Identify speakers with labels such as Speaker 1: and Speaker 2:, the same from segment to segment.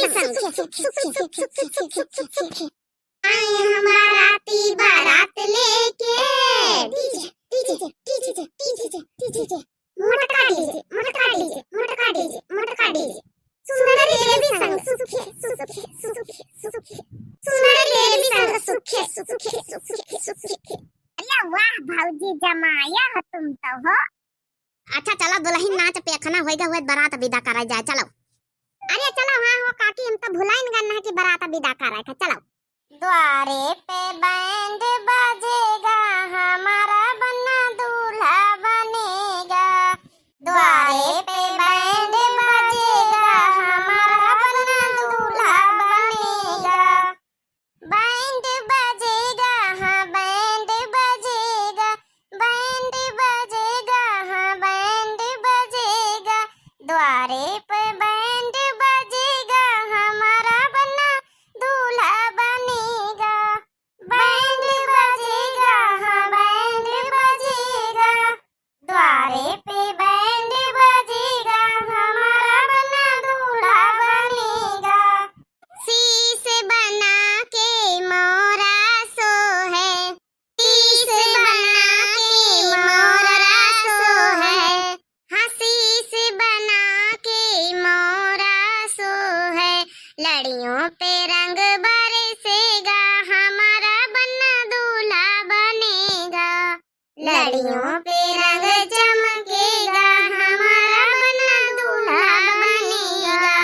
Speaker 1: आए हम बाराती बारात लेके DJ DJ DJ DJ DJ मोटका डीजे मोटका डीजे मोटका डीजे मोटका डीजे सुंदर देवी संग सुखे सुखे सुखे सुखे सुंदर देवी संग सुखे सुखे सुखे सुखे। अरे वाह भाऊजी जमाया हो तुम तो हो। अच्छा चलो दुल्हन नाच पेखना होएगा हुए बारात विदा करा जाए चलो। अरे चलो हाँ हो काकी हम तो भुलाइन गन्ना कि बारात विदा करा था चलो। द्वारे पे बैंड बजेगा हमारा बन्ना दूल्हा बनेगा। द्वारे पे बैंड बजेगा हमारा बन्ना दूल्हा बनेगा। बैंड बजेगा हाँ बैंड बजेगा बैंड बजेगा हाँ बैंड बजेगा। द्वारे पे बैंड बजेगा हमारा बन्ना दूल्हा बनेगा। बैंड बजेगा हाँ बैंड बजेगा। द्वारे पे बैंड बजेगा हमारा बन्ना दूल्हा बनेगा। शीश बना के मोरा सो है शीश बना के मोरा सो है। हाँ शीश बना के मोरा सो है। लड़ियों पे रंग बरसेगा हमारा बन्ना दूल्हा बनेगा। लड़ियों पे रंग चमकेगा हमारा बन्ना दूल्हा बनेगा।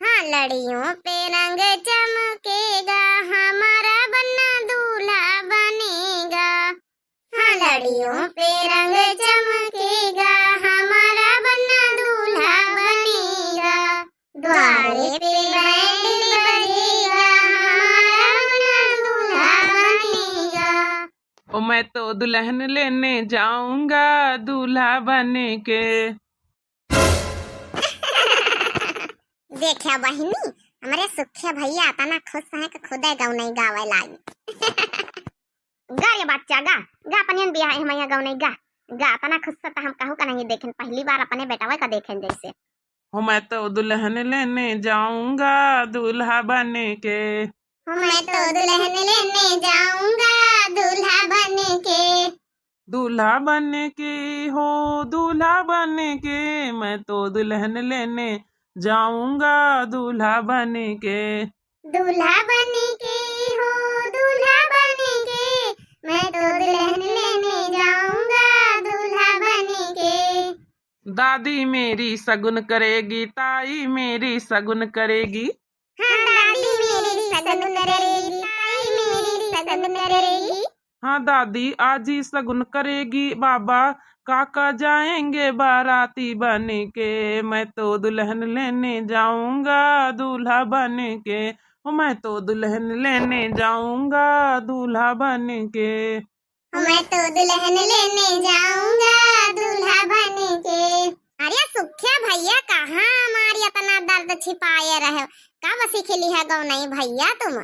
Speaker 1: हाँ लड़ियों पे रंग चमकेगा हमारा बन्ना दूल्हा बनेगा। हाँ लड़ियों पे रंग चमकेगा हमारा बन्ना दूल्हा बनेगा। द्वारे पे बैंड बजेगा हमारा बन्ना दूल्हा बनेगा।
Speaker 2: ओ मैं तो दुल्हन लेने जाऊंगा दूल्हा बने के।
Speaker 1: देखा बहिनी हमारे सुखे भैया तना खुश है कि खुदे गाँव नहीं गावे लाई। गा ये बच्चा गा गा अपन बियाह है मैया गाँव नहीं गा गा तना खुश से हम कहू का नहीं देखें पहली बार अपने बेटावा का देखें जैसे।
Speaker 2: ओ मैं तो दुल्हन लेने जाऊंगा दूल्हा बने के।
Speaker 1: मैं तो दुल्हन लेने जाऊंगा दूल्हा बने के।
Speaker 2: दूल्हा बने के हो दूल्हा बने के मैं तो दुल्हन लेने जाऊंगा दूल्हा बने के।
Speaker 1: दूल्हा बने के हो दूल्हा बने के मैं तो दुल्हन लेने जाऊंगा दूल्हा बने के।
Speaker 2: दादी मेरी सगुन करेगी ताई मेरी सगुन करेगी।
Speaker 1: हाँ दादी मेरी सगन करेगी ताई मेरी सगन करेगी।
Speaker 2: हाँ दादी आज ही सगुन करेगी बाबा काका जाएंगे बाराती बने के। मैं तो दुल्हन लेने जाऊंगा दूल्हा बने के। ओ मैं तो दुल्हन लेने जाऊंगा दूल्हा बने के।
Speaker 1: मैं तो दुल्हन लेने जाऊंगा दूल्हा बने के। अरे सुखिया भैया कहाँ हमारी इतना दर्द छिपाए रहे का बसी खेली है गाँव नहीं भैया तुम।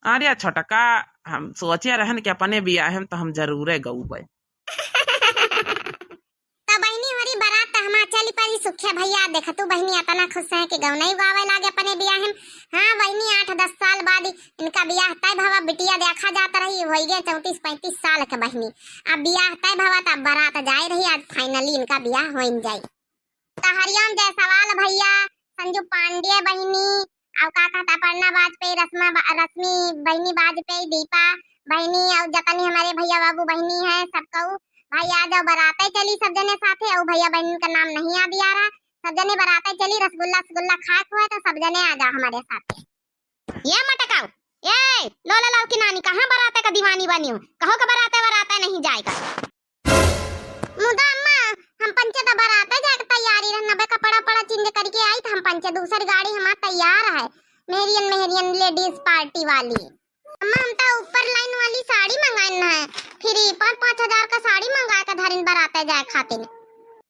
Speaker 2: अरे छोटका हम सोचे रहन कि अपने बियाह में तो हम जरूर गऊबे।
Speaker 1: तो बहनी हमारी बारात हमार चली पड़ी सुखिया भैया देख तू बहनी इतना खुश है कि गाँव नहीं गावे लागे अपने बियाह में। हाँ बहनी 8-10 साल बाद इनका बियाह तय भवा बिटिया देखा जाता रही हो गए 34-35 साल के बहनी। अब बियाह तय भवा तब बारात जाए रही आज फाइनली इनका बियाह हो जाए। तो हरिओम जायसवाल भैया संजू पांडे बहनी और का कहता पन्ना वाजपेयी रश्मि बहनी वाजपेयी दीपा बहनी और जतनी हमारे भैया बाबू बहनी है सबको भाई आ जाओ बराते चली सब जने साथे और भैया बहन का नाम नहीं याद आ रहा सब जने बराते चली रसगुल्ला खाए हुआ तो सब जने आ जाओ हमारे साथे। ये मटकाओ ए लोला लाओ की नानी कहाँ बराते का दीवानी बनी हो कहो का बराते नहीं जाएगा। मुदा अम्मा हम पंचे तो बराते जाके तैयारी रहना बे कपड़ा पड़ा चेंज करके आई तो हम पंचे दूसरी गाड़ी हमारा तैयार है मेहरियन लेडीज पार्टी वाली। अम्मा हम तो ऊपर लाइन वाली साड़ी मंगाना है फ्री 5,000 का साड़ी मंगा के धरिन बराते जाए खातिर।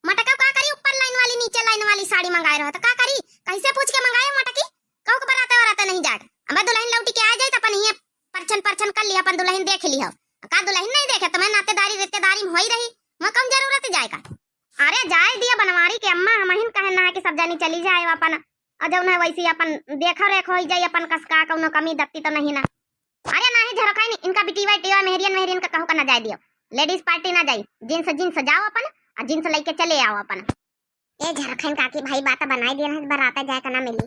Speaker 1: मटका का करी ऊपर लाइन वाली नीचे लाइन वाली साड़ी मंगाए रहो तो का करी कैसे पूछ के मंगाए मटकी कहू के बराते नहीं जाए। अब दुल्हन लौटी के आ जाए तो अपन ये परछन कर लिया अपन दुल्हन देख लिया का दुल्हन नहीं देखे तो मैं नातेदारी रिश्तेदारी में हो ही रही मैं कम जरूरत जाएगा। अरे जाए दिया बनवारी के अम्मा हम कहे ना है कि सब जानी चली जाए अपन और जौन है वैसे अपन देखो रेखो हो जाई अपन कसका कौनो कमी दक्ति तो नहीं ना। अरे नहीं झरकाई नहीं इनका बिटीवा टीवा मेहरियन का कहू का ना जाए दियो। लेडीज पार्टी ना जाई, जींस जींस जाओ अपन और जींस लेके चले आओ अपन। ए झरखन काकी भाई बात बनाई दिया है बारात जाए का ना मिली।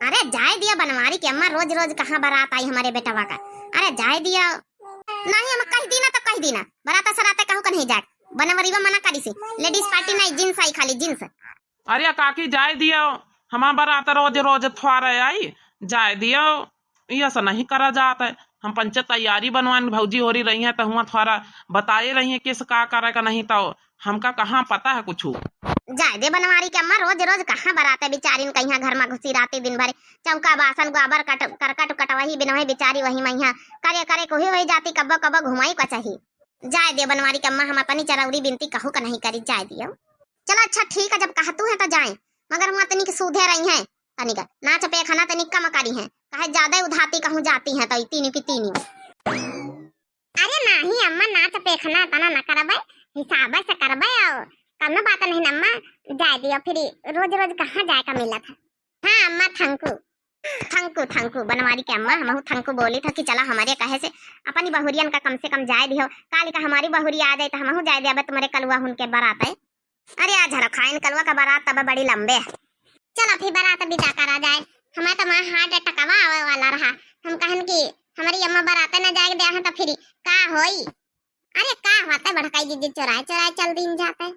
Speaker 1: अरे जाए दिया बनवारी की अम्मा रोज रोज कहाँ बारात आई हमारे बेटवा का। अरे जाए दिया नहीं हम कह दी ना तो कह दी ना बारात सराते कहू का नहीं जाए बनवरीवा मना करी से लेडीज पार्टी नहीं जींस आई खाली जींस।
Speaker 2: अरे काकी जाए दियो हमारा बारात रोज रोज थोड़े आई जाए दियो ये ऐसा नहीं करा जाता है। हम पंच तैयारी बनवाने भौजी हो रही है तो हुआ थोड़ा बताए रही है किस का करे का नहीं तो हमका कहाँ पता है कुछ।
Speaker 1: जाए दे बनवारी के अम्मा रोज रोज कहाँ बराते बिचारी कहीं घर में घुसी राती दिन भर चौका बासन गोबर करकट कटवही बिनवही बिचारी वही मैया करे करे को ही जाती कब्बो कब्बो घुमाई को चाहिए। जाए दे बनवारी के अम्मा हम अपनी चरौरी बिनती कहू का नहीं करी जाए दियो। चलो अच्छा ठीक है जब कहतू है तो जाए मगर वहाँ तनिक सूधे रही है तनिक नाच पे खाना तनिक कम करी है कहे ज्यादा उधाती कहूँ जाती है तो तीनों की तीनों। अरे नहीं अम्मा नाच पे खाना तना न करबे हिसाब से करबे और कम बात नहीं अम्मा जाए दियो फिर रोज रोज कहाँ जाए का मिला था। हाँ अम्मा थंकू थंकू थंकू बनवारी के अम्मा हम थंकू बोली था कि चला हमारे कहे से अपनी बहुरियन का कम से कम जाए दियो काल का हमारी बहुरी आ जाए तो हम जाए दिया तुम्हारे कलुआ उनके बारात है। अरे आज खाइन कलुआ का बारात तब बड़ी लंबे है। चलो फिर बारात विदा करा जाए हमारे तो वहाँ हार्ट अटकवा आवे वाला रहा हम कहन की हमारी अम्मा बारात न जाए दिया तो फिर का होई। अरे का होता है भड़काई दीदी चोराए चोराए चल दिन जाते।